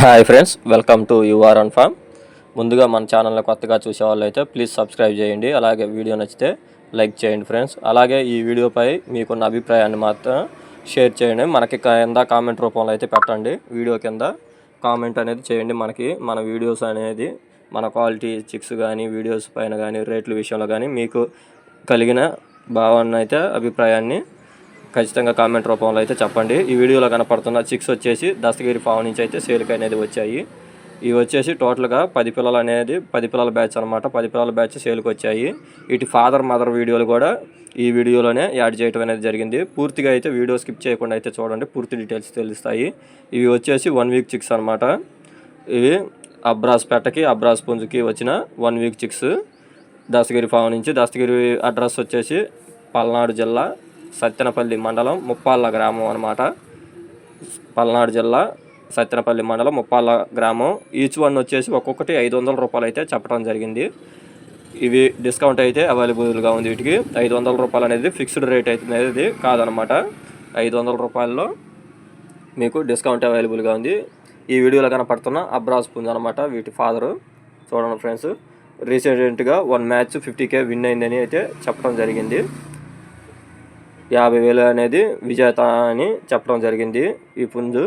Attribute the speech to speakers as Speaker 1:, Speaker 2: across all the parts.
Speaker 1: Hi friends, welcome to your own farm. ముందుగా మన ఛానల్ని కొత్తగా చూసే వాళ్ళు అయితే ప్లీజ్ సబ్స్క్రైబ్ చేయండి. అలాగే వీడియో నచ్చితే లైక్ చేయండి ఫ్రెండ్స్. అలాగే ఈ వీడియోపై మీకున్న అభిప్రాయాన్ని మాత్రం షేర్ చేయండి. మనకి కింద కామెంట్ రూపంలో అయితే పెట్టండి. వీడియో కింద కామెంట్ అనేది చేయండి. మన వీడియోస్ అనేది మన క్వాలిటీ చిక్స్ కానీ వీడియోస్ పైన కానీ రేట్ల విషయంలో కానీ మీకు కలిగిన భావాన్ని అయితే అభిప్రాయాన్ని ఖచ్చితంగా కామెంట్ రూపంలో అయితే చెప్పండి. ఈ వీడియోలో కనపడుతున్న చిక్స్ వచ్చేసి దస్తగిరి ఫామ్ నుంచి అయితే సేల్కి అనేది వచ్చాయి. ఇవి వచ్చేసి టోటల్గా 10 పిల్లల బ్యాచ్ అనమాట. 10 పిల్లల బ్యాచ్ సేల్కి వచ్చాయి. వీటి ఫాదర్ మదర్ వీడియోలు కూడా ఈ వీడియోలోనే యాడ్ చేయడం అనేది జరిగింది. పూర్తిగా అయితే వీడియో స్కిప్ చేయకుండా అయితే చూడండి, పూర్తి డీటెయిల్స్ తెలుస్తాయి. ఇవి వచ్చేసి 1 వీక్ చిక్స్ అనమాట. ఇవి అబ్రాస్ పెట్టకి అబ్రాస్ పుంజుకి వచ్చిన 1 వీక్ చిక్స్ దస్తగిరి ఫామ్ నుంచి. దస్తగిరి అడ్రస్ వచ్చేసి పల్నాడు జిల్లా సత్తెనపల్లి మండలం ముప్పాళ్ళ గ్రామం అనమాట. పల్నాడు జిల్లా సత్తెనపల్లి మండలం ముప్పాళ్ళ గ్రామం. ఈచ్ వన్ వచ్చేసి ఒక్కొక్కటి 500 రూపాయలు అయితే చెప్పడం జరిగింది. ఇవి డిస్కౌంట్ అయితే అవైలబుల్గా ఉంది. వీటికి 500 రూపాయలు అనేది ఫిక్స్డ్ రేట్ అయితే అనేది కాదనమాట. 500 రూపాయల్లో మీకు డిస్కౌంట్ అవైలబుల్గా ఉంది. ఈ వీడియోలో కనపడుతున్న అబ్రాస్ పుంజ్ అనమాట. వీటి ఫాదరు చూడండి ఫ్రెండ్స్. రీసెంట్గా 1 మ్యాచ్ 50K విన్ అయిందని అయితే చెప్పడం జరిగింది. 50,000 అనేది విజేత అని చెప్పడం జరిగింది ఈ పుంజు.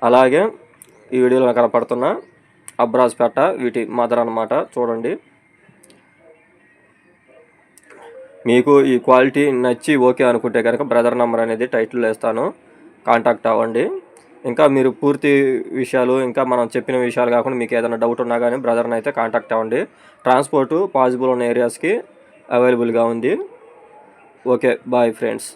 Speaker 1: అలాగే ఈ వీడియోలో కనపడుతున్న అబ్రాస్ పెట్ట వీటి మదర్ అనమాట. చూడండి, మీకు ఈ క్వాలిటీ నచ్చి ఓకే అనుకుంటే కనుక బ్రదర్ నెంబర్ అనేది టైటిల్లో వేస్తాను, కాంటాక్ట్ అవ్వండి. ఇంకా మీరు పూర్తి విషయాలు ఇంకా మనం చెప్పిన విషయాలు కాకుండా మీకు ఏదైనా డౌట్ ఉన్నా కానీ బ్రదర్ని అయితే కాంటాక్ట్ అవ్వండి. ట్రాన్స్పోర్టు పాసిబుల్ ఉన్న ఏరియాస్కి అవైలబుల్గా ఉంది. Okay, bye friends.